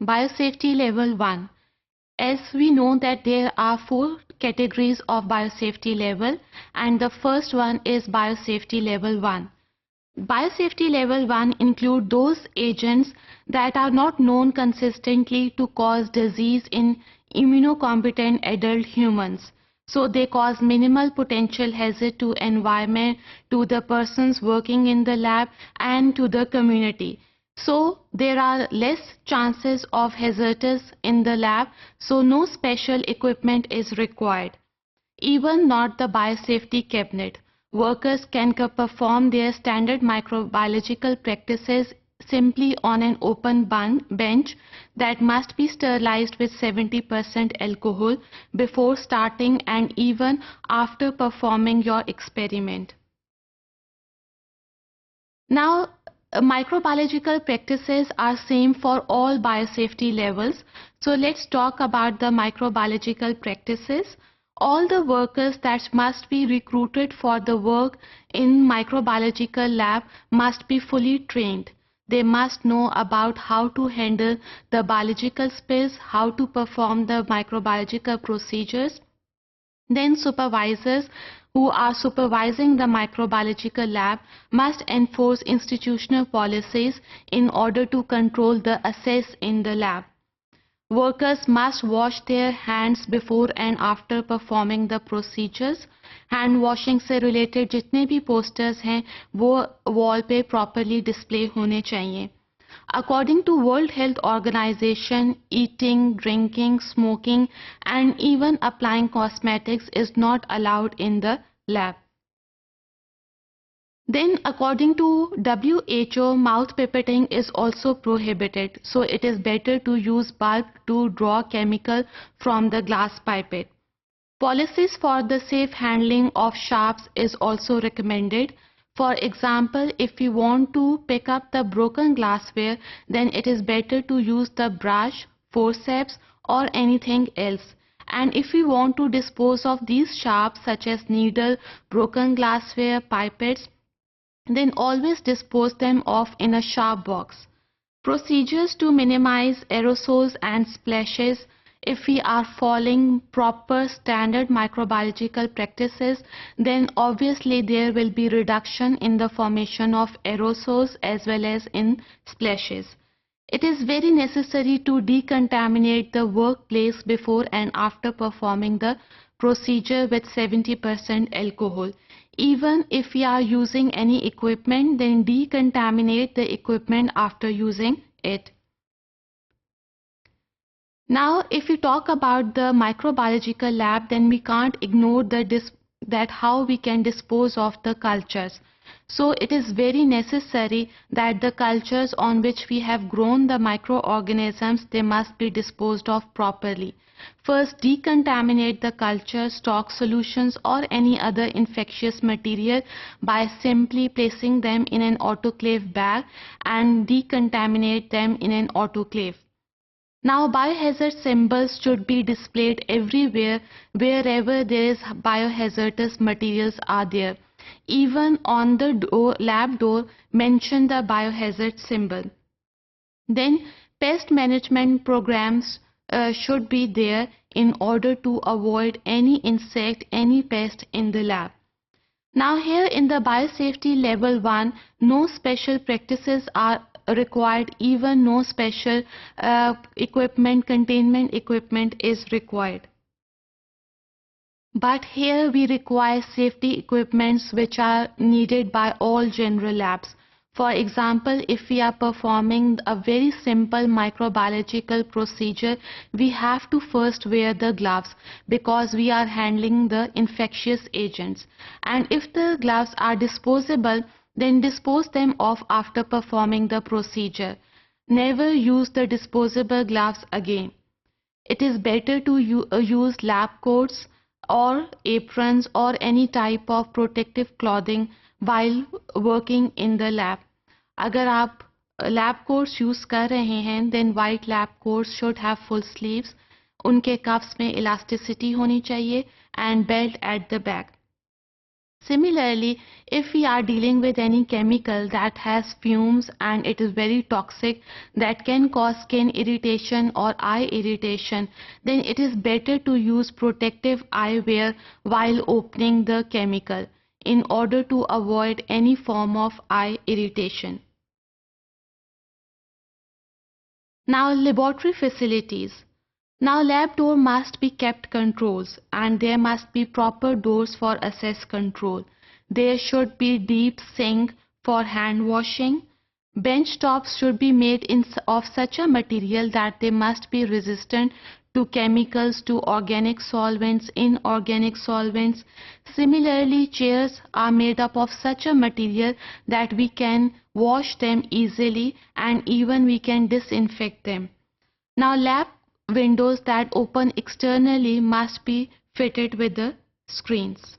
Biosafety Level 1. As we know that there are 4 categories of biosafety level, and the first one is biosafety level 1. Biosafety level 1 include those agents that are not known consistently to cause disease in immunocompetent adult humans. So they cause minimal potential hazard to environment, to the persons working in the lab, and to the community. So there are less chances of hazardous in the lab, so no special equipment is required. Even not the biosafety cabinet. Workers can perform their standard microbiological practices simply on an open bench that must be sterilized with 70% alcohol before starting and even after performing your experiment. Now, microbiological practices are same for all biosafety levels. So let's talk about the microbiological practices. All the workers that must be recruited for the work in microbiological lab must be fully trained. They must know about how to handle the biological spills, how to perform the microbiological procedures. Then supervisors who are supervising the microbiological lab must enforce institutional policies in order to control the access in the lab. Workers must wash their hands before and after performing the procedures. Hand washing से related जितने भी posters हैं वो wall पे properly display होने चाहिए. According to World Health Organization, eating, drinking, smoking and even applying cosmetics is not allowed in the lab. Then according to WHO, mouth pipetting is also prohibited. So it is better to use bulb to draw chemical from the glass pipette. Policies for the safe handling of sharps is also recommended. For example, if you want to pick up the broken glassware, then it is better to use the brush, forceps or anything else. And if you want to dispose of these sharps such as needle, broken glassware, pipettes, then always dispose them off in a sharp box. Procedures to minimize aerosols and splashes. If we are following proper standard microbiological practices, then obviously there will be reduction in the formation of aerosols as well as in splashes. It is very necessary to decontaminate the workplace before and after performing the procedure with 70% alcohol. Even if we are using any equipment, then decontaminate the equipment after using it. Now, if we talk about the microbiological lab, then we can't ignore that how we can dispose of the cultures. So it is very necessary that the cultures on which we have grown the microorganisms, they must be disposed of properly. First, decontaminate the culture, stock solutions or any other infectious material by simply placing them in an autoclave bag and decontaminate them in an autoclave. Now, biohazard symbols should be displayed everywhere wherever there is biohazardous materials are there. Even on the lab door, mention the biohazard symbol. Then, pest management programs should be there in order to avoid any insect, any pest in the lab. Now here in the biosafety level 1, no special practices are required, even no special containment equipment is required. But here we require safety equipments which are needed by all general labs. For example, if we are performing a very simple microbiological procedure, we have to first wear the gloves because we are handling the infectious agents. And if the gloves are disposable, then dispose them off after performing the procedure. Never use the disposable gloves again. It is better to use lab coats or aprons or any type of protective clothing while working in the lab. अगर आप lab quotes use कर रहे हैं, then white lab coats should have full sleeves. उनके cuffs में elasticity होनी चाहिए and belt at the back. Similarly, if we are dealing with any chemical that has fumes and it is very toxic, that can cause skin irritation or eye irritation, then it is better to use protective eyewear while opening the chemical in order to avoid any form of eye irritation. Now, laboratory facilities. Now, lab door must be kept controls and there must be proper doors for access control. There should be deep sink for hand washing. Bench tops should be made of such a material that they must be resistant to chemicals, to organic solvents, inorganic solvents. Similarly, chairs are made up of such a material that we can wash them easily and even we can disinfect them. Now, lab windows that open externally must be fitted with the screens.